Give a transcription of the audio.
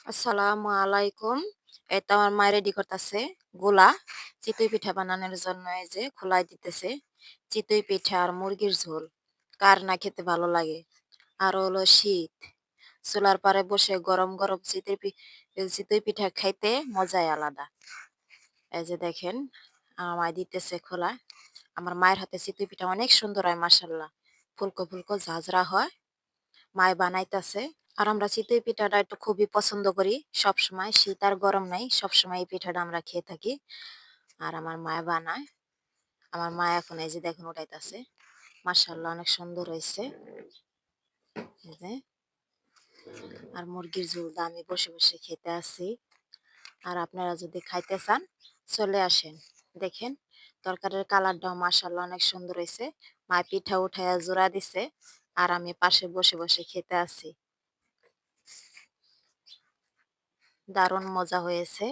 আসসালামু আলাইকুম। এই তো আমার মা রেডি করতেছে গোলা। চিতই পিঠা বানানোর জন্য এই যে খোলায় দিতেছে। চিতই পিঠা আর মুরগির ঝোল। কার না খেতে ভালো লাগে? আর হলো শীত। চুলার পাড়ে বসে গরম গরম চিতই পিঠা খাইতে মজাই আলাদা। এই যে দেখেন আমার মা দিতেছে খোলা। আমার মায়ের হাতে চিতই পিঠা অনেক সুন্দর হয় মাশাল্লাহ। ফুলকো ফুলকো ঝাঁঝরা হয়। মায়ে বানাইতাছে। আর আমরা চিতই পিঠাটা একটু খুবই পছন্দ করি। সবসময় শীত আর গরম নাই। সবসময় এই পিঠাটা আমরা খেয়ে থাকি। আর আমার মায়ে বানায়। আমার মা এখন এই যে দেখুন উঠাইতাছে। মাশাআল্লাহ অনেক সুন্দর হইছে। এই যে আর মুরগির ঝোলটা আমি বসে বসে খেতে আছি। আর আপনারা যদি খাইতে চান চলে আসেন। দেখেন তরকারির কালারটাও মাশাআল্লাহ অনেক সুন্দর হইছে। মা পিঠা উঠাইয়া জোড়া দিছে। আর আমি পাশে বসে বসে খেতে আছি। দারুণ মজা হয়েছে।